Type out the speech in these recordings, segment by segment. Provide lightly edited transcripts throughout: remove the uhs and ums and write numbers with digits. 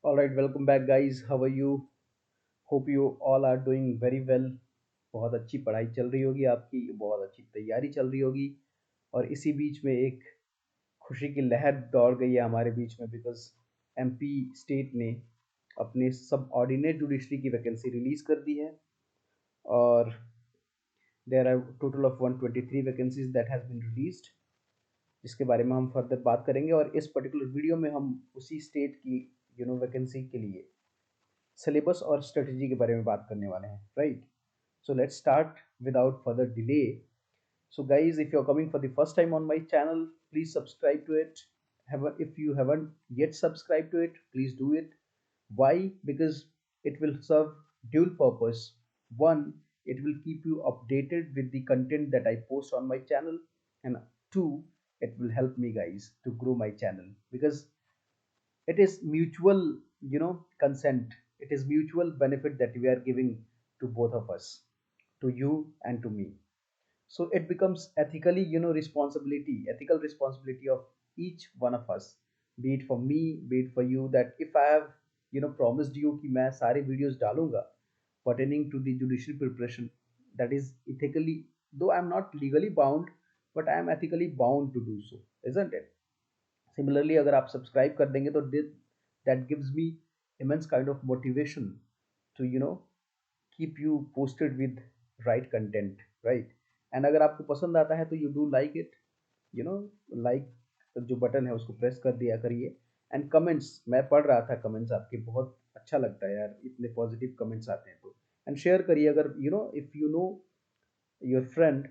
All right, welcome back, guys. How are you? Hope you all are doing very well. बहुत अच्छी पढ़ाई चल रही होगी आपकी, बहुत अच्छी तैयारी चल रही होगी। और इसी बीच में एक खुशी की लहर दौड़ गई है हमारे बीच में, बिकॉज एमपी स्टेट ने अपने सब ऑर्डिनेट जुडिशरी की वैकेंसी रिलीज कर दी है। और there are total of 123 vacancies that has been released, जिसके बारे में हम फर्दर बात करेंगे। और इस पर्टिकुलर वीडियो में हम उसी स्टेट की वैकेंसी के लिए सिलेबस और स्ट्रेटजी के बारे में बात करने वाले हैं, right? So let's start without further delay. So guys, if you're coming for the first time on my channel, please subscribe to it. If you haven't yet subscribed to it, please do it. Why? Because it will serve dual purpose. One, it will keep you updated with the content that I post on my channel, and two, it will help me guys to grow my channel, because it is mutual, consent. It is mutual benefit that we are giving to both of us, to you and to me. So it becomes ethically, ethical responsibility of each one of us, be it for me, be it for you, that if I have promised you कि मैं सारे videos डालूंगा pertaining to the judicial preparation, that is ethically, though I am not legally bound, but I am ethically bound to do so, isn't it? Similarly, अगर आप subscribe कर देंगे तो that gives me immense kind of motivation to keep you posted with right content, right? And अगर आपको पसंद आता है तो you do like it, you know like जो बटन है उसको प्रेस कर दिया करिए। एंड कमेंट्स, मैं पढ़ रहा था कमेंट्स आपके, बहुत अच्छा लगता है यार, इतने पॉजिटिव कमेंट्स आते हैं तो। एंड शेयर करिए, अगर if you know your friend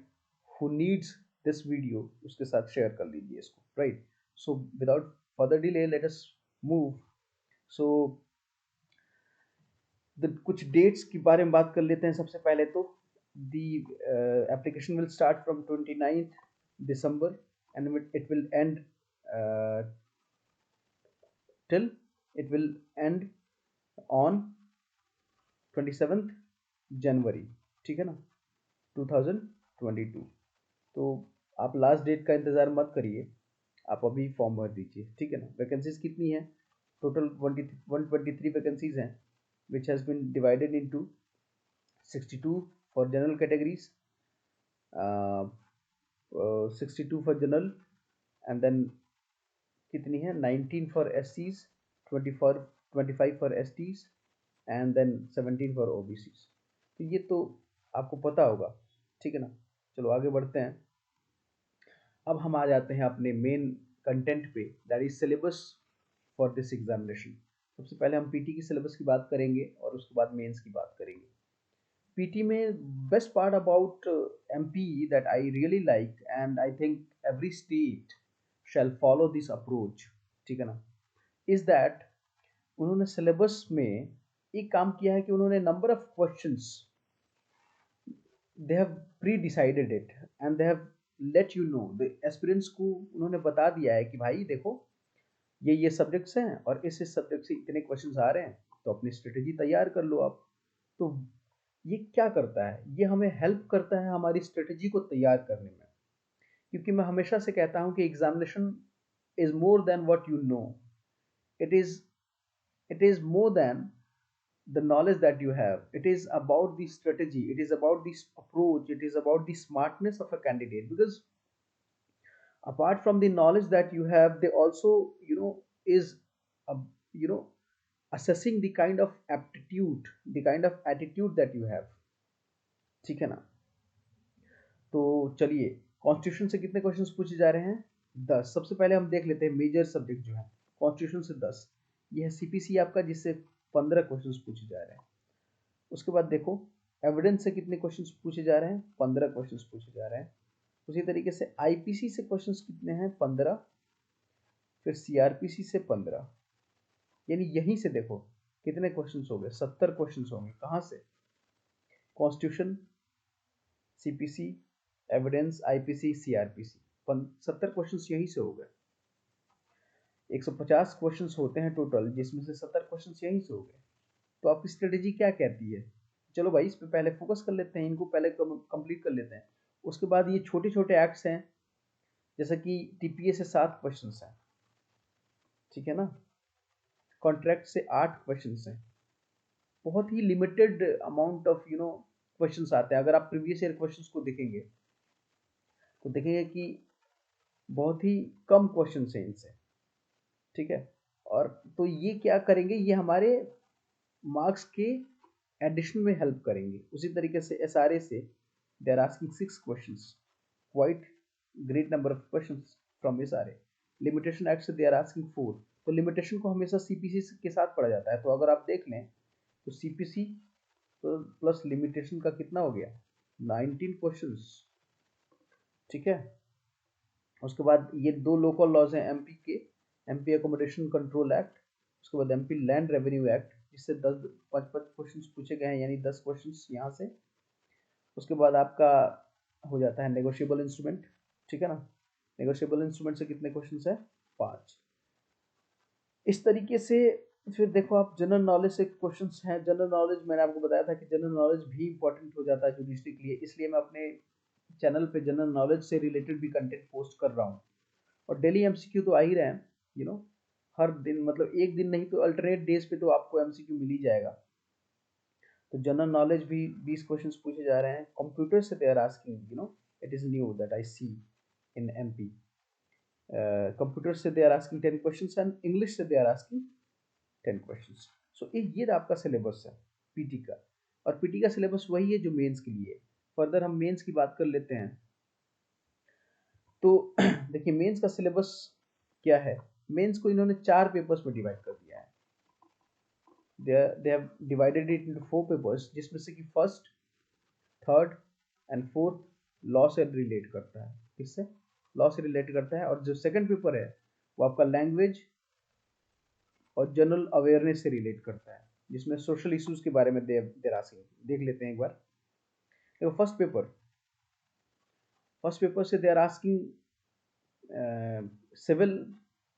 who needs this video, उसके साथ शेयर कर लीजिए इसको, right? So without further delay let us move. So कुछ डेट्स के बारे में बात कर लेते हैं। सबसे पहले तो the application will start from 29th December and it will end till it will end on 27th January, ठीक है ना, 2022। तो आप लास्ट डेट का इंतज़ार मत करिए, आप अभी फॉर्म भर दीजिए, ठीक है ना। वैकेंसीज कितनी है? टोटल 123 वैकेंसीज हैं, which has been divided into 62 for general categories, 62 for general, and then कितनी है, 19 for S Cs, 25 for S Ts, and then 17 for O B Cs. तो ये तो आपको पता होगा, ठीक है ना। चलो आगे बढ़ते हैं। अब हम आ जाते हैं अपने मेन कंटेंट पे, that is syllabus for this examination. सबसे पहले हम पीटी की सिलेबस की बात करेंगे और उसके बाद मेंस की बात करेंगे। पीटी में best part about MP that I really like, and I think every state shall follow this approach, ठीक है ना, इज दैट उन्होंने सिलेबस में एक काम किया है कि उन्होंने number of questions, they have pre-decided it and they have let you know, the aspirants को उन्होंने बता दिया है कि भाई देखो, ये सब्जेक्ट्स हैं और इस सब्जेक्ट से इतने क्वेश्चंस आ रहे हैं, तो अपनी स्ट्रेटेजी तैयार कर लो आप। तो ये क्या करता है, ये हमें हेल्प करता है हमारी स्ट्रेटेजी को तैयार करने में। क्योंकि मैं हमेशा से कहता हूँ कि examination is more than what you know, it is it is more than the knowledge that you have. It is about the strategy, it is about this approach, it is about the smartness of a candidate. Because apart from the knowledge that you have, they also is a, you know assessing the kind of aptitude, the kind of attitude that you have, ठीक है ना। तो चलिए, constitution से कितने questions पूछे जा रहे हैं? 10। सबसे पहले हम देख लेते हैं मेजर सब्जेक्ट जो है कॉन्स्टिट्यूशन से 10। ये है सीपीसी आपका, जिससे 15 क्वेश्चंस पूछे जा रहे हैं। उसके बाद देखो एविडेंस से कितने क्वेश्चंस पूछे जा रहे हैं? 15 क्वेश्चंस पूछे जा रहे हैं। उसी तरीके से आईपीसी से क्वेश्चंस कितने हैं? 15। फिर सीआरपीसी से 15। यानी यहीं से देखो कितने क्वेश्चंस हो गए, 70 क्वेश्चंस होंगे। कहाँ से? Constitution, CPC, evidence, IPC, CrPC, 70 questions यहीं से हो गए। 150 क्वेश्चंस होते हैं टोटल, जिसमें से 70 क्वेश्चंस यहीं से हो गए। तो आपकी स्ट्रेटेजी क्या कहती है? चलो भाई, इस पे पहले फोकस कर लेते हैं, इनको पहले कंप्लीट कर लेते हैं। उसके बाद ये छोटे छोटे एक्ट्स हैं, जैसे कि टीपीए से 7 क्वेश्चंस हैं, ठीक है ना। कॉन्ट्रैक्ट से 8 क्वेश्चन हैं, बहुत ही लिमिटेड अमाउंट ऑफ क्वेश्चंस आते हैं। अगर आप प्रीवियस ईयर क्वेश्चंस को देखेंगे तो देखेंगे कि बहुत ही कम क्वेश्चन हैं इनसे, ठीक है। और तो ये क्या करेंगे, ये हमारे मार्क्स के एडिशन में हेल्प करेंगे। उसी तरीके से एसआरए से they are asking 6 questions, quite great number of questions from SRA. Limitation act से दे आर आस्किंग 4। तो लिमिटेशन को हमेशा सीपीसी के साथ पढ़ा जाता है। तो अगर आप देख लें तो सीपीसी प्लस लिमिटेशन का कितना हो गया, 19 क्वेश्चंस, ठीक है। उसके बाद ये 2 लोकल लॉज हैं एमपी के, एमपी अकोमोडेशन कंट्रोल एक्ट, उसके बाद एमपी लैंड रेवेन्यू एक्ट, जिससे 5 क्वेश्चंस पूछे गए हैं, यानी 10 क्वेश्चंस यहाँ से। उसके बाद आपका हो जाता है नेगोशिएबल इंस्ट्रूमेंट, ठीक है ना। नेगोशिएबल इंस्ट्रूमेंट से कितने क्वेश्चंस है, 5। इस तरीके से फिर देखो आप जनरल नॉलेज से क्वेश्चंस हैं। जनरल नॉलेज मैंने आपको बताया था कि जनरल नॉलेज भी इंपॉर्टेंट हो जाता है जुडिशरी के लिए, इसलिए मैं अपने चैनल पे जनरल नॉलेज से रिलेटेड भी कंटेंट पोस्ट कर रहा हूँ। और डेली एमसीक्यू तो आ ही रहे हैं, हर दिन, मतलब एक दिन नहीं तो अल्टरनेट डेज पे तो आपको एमसीक्यू मिल ही जाएगा। तो जनरल नॉलेज भी 20 क्वेश्चंस पूछे जा रहे हैं। कंप्यूटर से they are asking, it is new that I see in MP. Computer से they are asking 10 questions and English से they are asking 10 questions. So ये आपका सिलेबस है पीटी का, और पीटी का सिलेबस वही है जो मेंस के लिए। फर्दर हम मेंस की बात कर लेते हैं। तो देखिए मेंस का सिलेबस क्या है। मेंस को इन्होंने 4 पेपर्स में डिवाइड कर दिया है। they have divided it into 4 papers, जिसमें से कि first, third and fourth law से रिलेट करता है। किससे, लॉ से रिलेट करता है। और जो सेकंड पेपर है वो आपका लैंग्वेज और जनरल अवेयरनेस से रिलेट करता है, जिसमें सोशल इश्यूज के बारे में देर आस्किंग। देख लेते हैं एक बार। देखो फर्स्ट पेपर से they are asking civil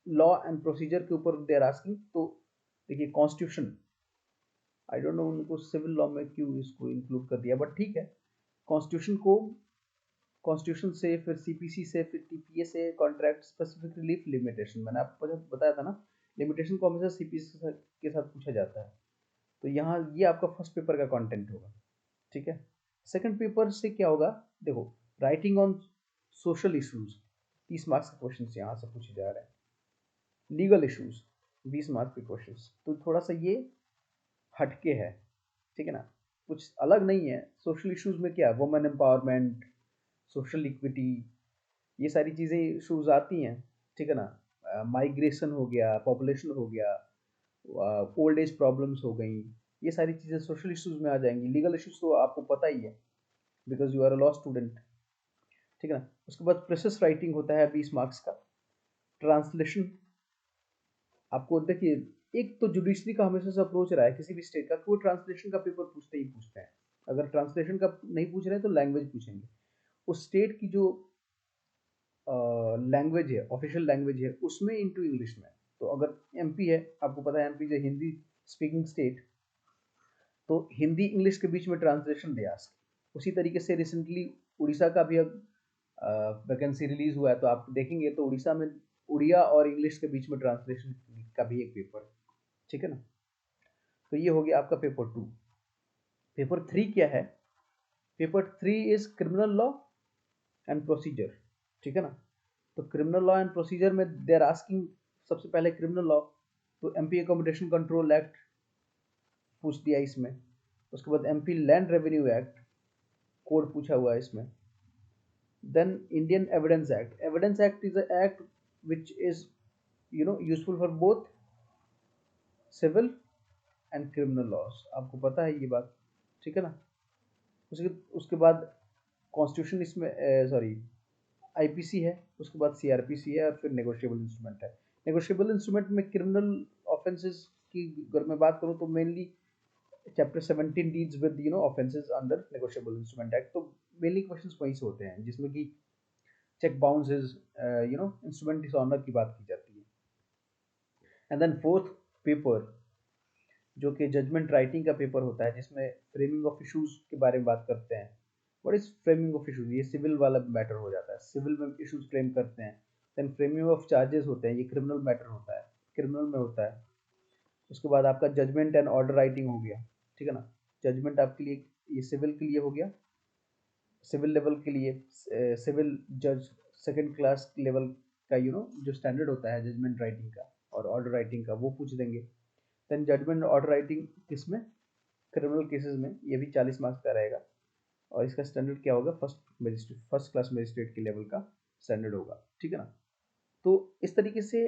law and procedure के ऊपर दे आर आस्किंग। तो देखिए कॉन्स्टिट्यूशन, आई डोंट नो उनको सिविल लॉ में क्यों इसको इंक्लूड कर दिया, बट ठीक है। कॉन्स्टिट्यूशन से, फिर सीपीसी से, फिर टीपीए से, कॉन्ट्रैक्ट स्पेसिफिक रिलीफ लिमिटेशन, मैंने आपको जब बताया था ना, लिमिटेशन को हमेशा सीपीसी के साथ पूछा जाता है। तो यहाँ ये आपका फर्स्ट पेपर का कंटेंट होगा, ठीक है। सेकंड पेपर से क्या होगा, देखो writing on social issues, 30 marks के क्वेश्चन यहाँ से पूछे जा रहे हैं। लीगल इश्यूज 20 मार्क्स के क्वेश्चन, तो थोड़ा सा ये हटके है, ठीक है ना, कुछ अलग नहीं है। सोशल इश्यूज में क्या, वुमेन एम्पावरमेंट, सोशल इक्विटी, ये सारी चीज़ें इश्यूज आती हैं, ठीक है ना। माइग्रेशन हो गया, पॉपुलेशन हो गया, ओल्ड एज प्रॉब्लम्स हो गई, ये सारी चीज़ें सोशल इश्यूज में आ जाएंगी। लीगल इश्यूज तो आपको पता ही है, because you are a law student, ठीक है ना। उसके बाद प्रेसेस राइटिंग होता है 20 मार्क्स का। ट्रांसलेशन, आपको देखिए, एक तो जुडिशरी का हमेशा से अप्रोच रहा है किसी भी स्टेट का, वो ट्रांसलेशन का पेपर पूछते ही पूछते हैं। अगर ट्रांसलेशन का नहीं पूछ रहे हैं तो लैंग्वेज पूछेंगे। उस स्टेट की जो लैंग्वेज है, ऑफिशियल लैंग्वेज है, उसमें इनटू इंग्लिश में। तो अगर एमपी है, आपको पता है एमपी जो हिंदी स्पीकिंग स्टेट, तो हिंदी इंग्लिश के बीच में ट्रांसलेशन दे आस्क। उसी तरीके से रिसेंटली उड़ीसा का भी अब वैकेंसी रिलीज हुआ है, तो आप देखेंगे तो उड़ीसा में उड़िया और इंग्लिश के बीच में ट्रांसलेशन का भी एक पेपर, ठीक है ना। तो ये हो गया आपका पेपर 2। पेपर 3 क्या है, paper 3 is criminal law and procedure, ठीक है ना। तो क्रिमिनल लॉ एंड प्रोसीजर में दे आर आस्किंग सबसे पहले क्रिमिनल लॉ, तो एमपी अकोमोडेशन कंट्रोल एक्ट पूछ दिया इसमें। उसके बाद MP land revenue act code पूछा हुआ है इसमें। Then Indian evidence act is a act which is useful for both civil and criminal laws, आपको पता है ये बात, ठीक है ना। उसके उसके बाद कॉन्स्टिट्यूशन इसमें, सॉरी आईपीसी है, उसके बाद सीआरपीसी है, और फिर नेगोशिएबल इंस्ट्रूमेंट है। नेगोशिएबल इंस्ट्रूमेंट में क्रिमिनल ऑफेंसेस की अगर मैं बात करूँ तो mainly chapter 17 deals with offences under negotiable instrument act. तो मेनली क्वेश्चंस वहीं से होते हैं, जिसमें कि चेक बाउंसेस, इंस्ट्रूमेंट डिसऑनर की बात की जाती है। एंड देन फोर्थ पेपर जो कि जजमेंट राइटिंग का पेपर होता है, जिसमें फ्रेमिंग ऑफ इश्यूज के बारे में बात करते हैं। What is framing of issues, ये सिविल वाला मैटर हो जाता है, सिविल में इश्यूज फ्रेम करते हैं। देन फ्रेमिंग ऑफ चार्जेस होते हैं, ये क्रिमिनल मैटर होता है, क्रिमिनल में होता है। उसके बाद आपका जजमेंट एंड ऑर्डर राइटिंग हो गया, ठीक है ना। जजमेंट आपके लिए ये सिविल के लिए हो गया, सिविल लेवल के लिए सिविल जज सेकंड क्लास लेवल का जो स्टैंडर्ड होता है जजमेंट राइटिंग का और ऑर्डर राइटिंग का वो पूछ देंगे। देन जजमेंट ऑर्डर राइटिंग किसमें, क्रिमिनल केसेस में, ये भी 40 मार्क्स का रहेगा और इसका स्टैंडर्ड क्या होगा, फर्स्ट क्लास मजिस्ट्रेट के लेवल का स्टैंडर्ड होगा, ठीक है ना। तो इस तरीके से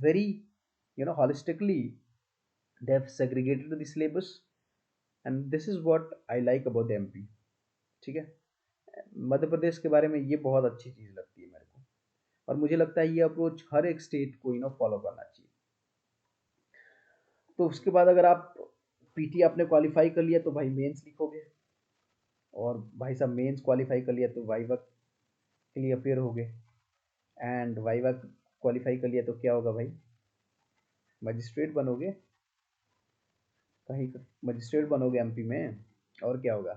very holistically they have segregated the syllabus and this is what I like about the MP, ठीक है। मध्य प्रदेश के बारे में ये बहुत अच्छी चीज़ लगती है मेरे को और मुझे लगता है ये अप्रोच हर एक स्टेट को फॉलो करना चाहिए। तो उसके बाद अगर आप पीटी आपने क्वालिफाई कर लिया तो भाई मेंस लिखोगे और भाई साहब मेंस क्वालिफाई कर लिया तो वाइवा के लिए अपेयर होगे एंड वाइवा क्वालिफाई कर लिया तो क्या होगा भाई, मजिस्ट्रेट बनोगे, कहीं मजिस्ट्रेट बनोगे एमपी में, और क्या होगा,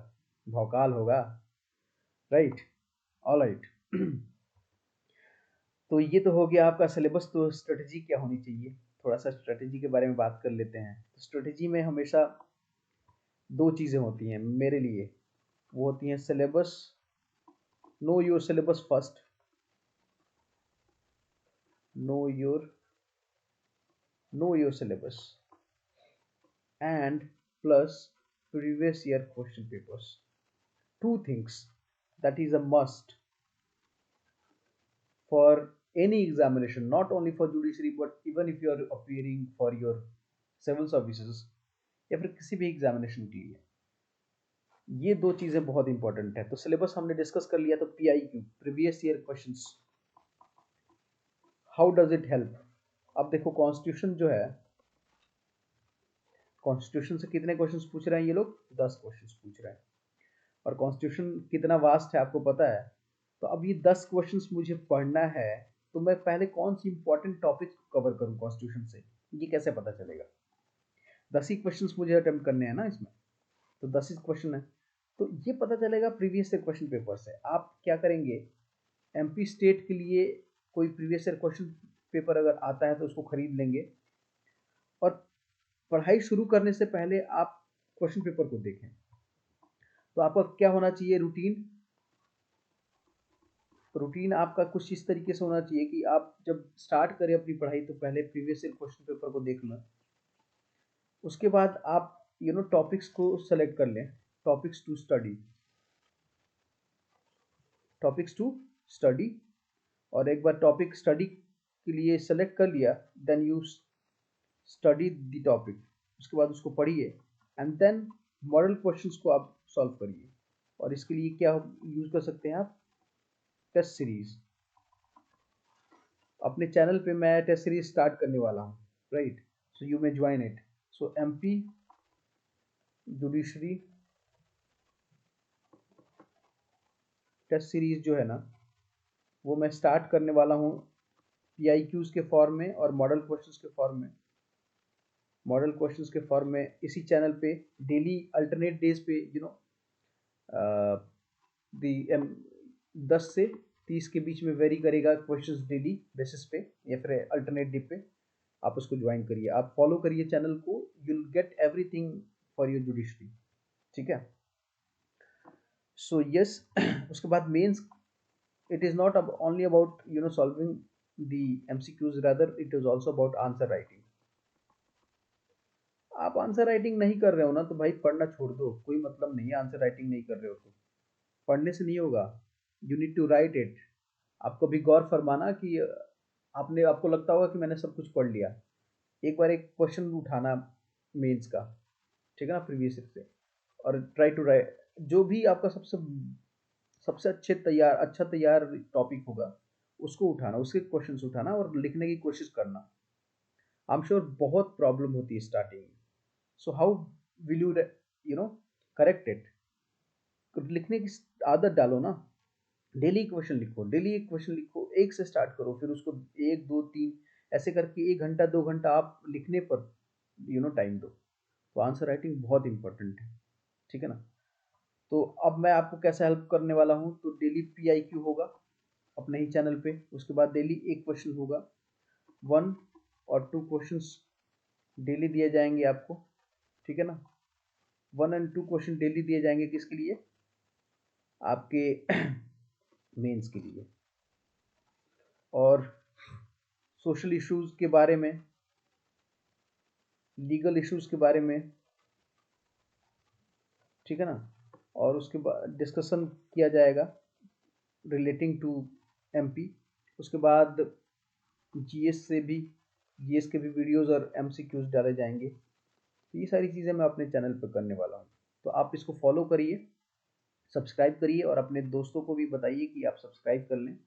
भौकाल होगा, राइट। All right. तो ये तो हो गया आपका सिलेबस। तो स्ट्रेटजी क्या होनी चाहिए, थोड़ा सा स्ट्रेटजी के बारे में बात कर लेते हैं। तो स्ट्रेटजी में हमेशा दो चीज़ें होती हैं मेरे लिए, वो होती हैं syllabus, know your syllabus first, know your syllabus and plus previous year question papers. Two things that is a must for any examination, not only for judiciary but even if you are appearing for your civil services या फिर किसी भी examination के लिए, ये दो चीजें बहुत इंपॉर्टेंट है। तो सिलेबस हमने डिस्कस कर लिया। तो PIQ previous year questions, how does it help. अब देखो कॉन्स्टिट्यूशन जो है, कॉन्स्टिट्यूशन से कितने क्वेश्चंस पूछ रहे हैं ये लोग, 10 क्वेश्चंस पूछ रहे हैं और कॉन्स्टिट्यूशन कितना वास्ट है आपको पता है। तो अब ये 10 क्वेश्चंस मुझे पढ़ना है तो मैं पहले कौन सी इंपॉर्टेंट टॉपिक कवर करूं कॉन्स्टिट्यूशन से, ये कैसे पता चलेगा। 10 ही क्वेश्चंस मुझे अटेम्प्ट करने हैं ना इसमें, तो 10 ही क्वेश्चन है। तो ये पता चलेगा प्रीवियस ईयर क्वेश्चन पेपर से। आप क्या करेंगे, एमपी स्टेट के लिए कोई प्रीवियस ईयर क्वेश्चन पेपर अगर आता है तो उसको खरीद लेंगे और पढ़ाई शुरू करने से पहले आप क्वेश्चन पेपर को देखें। तो आपका क्या होना चाहिए रूटीन, रूटीन आपका कुछ इस तरीके से होना चाहिए कि आप जब स्टार्ट करें अपनी पढ़ाई तो पहले प्रीवियस ईयर क्वेश्चन पेपर को देख लें। उसके बाद आप टॉपिक्स को सेलेक्ट कर लें, topics to study, topics to study. और एक बार टॉपिक स्टडी के लिए सेलेक्ट कर लिया, then you study the topic, उसके बाद उसको पढ़िए एंड देन मॉडल क्वेश्चंस को आप सॉल्व करिए। और इसके लिए क्या यूज कर सकते हैं आप, टेस्ट सीरीज। अपने चैनल पे मैं टेस्ट सीरीज स्टार्ट करने वाला हूँ, right, so you may join it. So MP judiciary test series जो है ना वो मैं स्टार्ट करने वाला हूँ PIQs के फॉर्म में और मॉडल क्वेश्चंस के फॉर्म में, मॉडल क्वेश्चंस के फॉर्म में इसी चैनल पे डेली अल्टरनेट डेज पे दी 10 से 30 के बीच में वेरी करेगा क्वेश्चंस डेली बेसिस पे या फिर अल्टरनेट डे पे। आप उसको ज्वाइन करिए, आप फॉलो करिए चैनल को, you will get everything for your judiciary, ठीक है। सो यस, उसके बाद mains, it is not only about solving the MCQs, rather it is also about answer writing। आप आंसर राइटिंग नहीं कर रहे हो ना तो भाई पढ़ना छोड़ दो, कोई मतलब नहीं है आंसर राइटिंग नहीं कर रहे हो तो, पढ़ने से नहीं होगा, you need to write it. आप कभी गौर फरमाना कि आपने, आपको लगता होगा कि मैंने सब कुछ पढ़ लिया, एक बार एक क्वेश्चन उठाना मेंस का, ठीक है ना, प्रीवियस ईयर से, और ट्राई टू राइट जो भी आपका सबसे सबसे अच्छा तैयार टॉपिक होगा उसको उठाना, उसके क्वेश्चंस उठाना और लिखने की कोशिश करना। आई एम श्योर बहुत प्रॉब्लम होती है स्टार्टिंग में, so how will you correct it, लिखने की आदत डालो ना, डेली क्वेश्चन लिखो, डेली एक क्वेश्चन लिखो, एक से स्टार्ट करो, फिर उसको 1 2 3 ऐसे करके 1 घंटा 2 घंटा आप लिखने पर टाइम दो। तो आंसर राइटिंग बहुत इंपॉर्टेंट है, ठीक है ना। तो अब मैं आपको कैसे हेल्प करने वाला हूँ, तो डेली PIQ होगा अपने ही चैनल पे, उसके बाद डेली एक क्वेश्चन होगा, 1 और 2 क्वेश्चंस डेली दिए जाएंगे आपको, ठीक है ना। 1 और 2 क्वेश्चन डेली दिए जाएंगे, किसके लिए, आपके मेंस के लिए। और सोशल इश्यूज के बारे में, लीगल इश्यूज के बारे में, ठीक है ना। और उसके बाद डिस्कशन किया जाएगा रिलेटिंग टू एमपी। उसके बाद जीएस से भी, जीएस के भी वीडियोस और एमसीक्यूज डाले जाएंगे। तो ये सारी चीज़ें मैं अपने चैनल पर करने वाला हूँ, तो आप इसको फॉलो करिए, सब्सक्राइब करिए और अपने दोस्तों को भी बताइए कि आप सब्सक्राइब कर लें,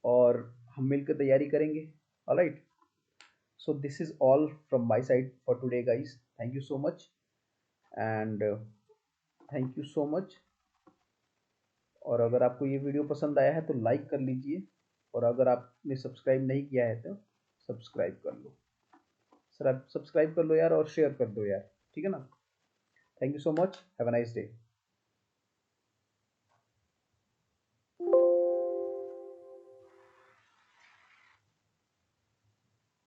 और हम मिलकर तैयारी करेंगे। Alright, so this is all from my side for today guys. Thank you so much, and thank you so much। और अगर आपको ये वीडियो पसंद आया है तो लाइक कर लीजिए, और अगर आपने सब्सक्राइब नहीं किया है तो सब्सक्राइब कर लो सर, आप सब्सक्राइब कर लो यार, और शेयर कर दो यार, ठीक है ना। Thank you so much, have a nice day.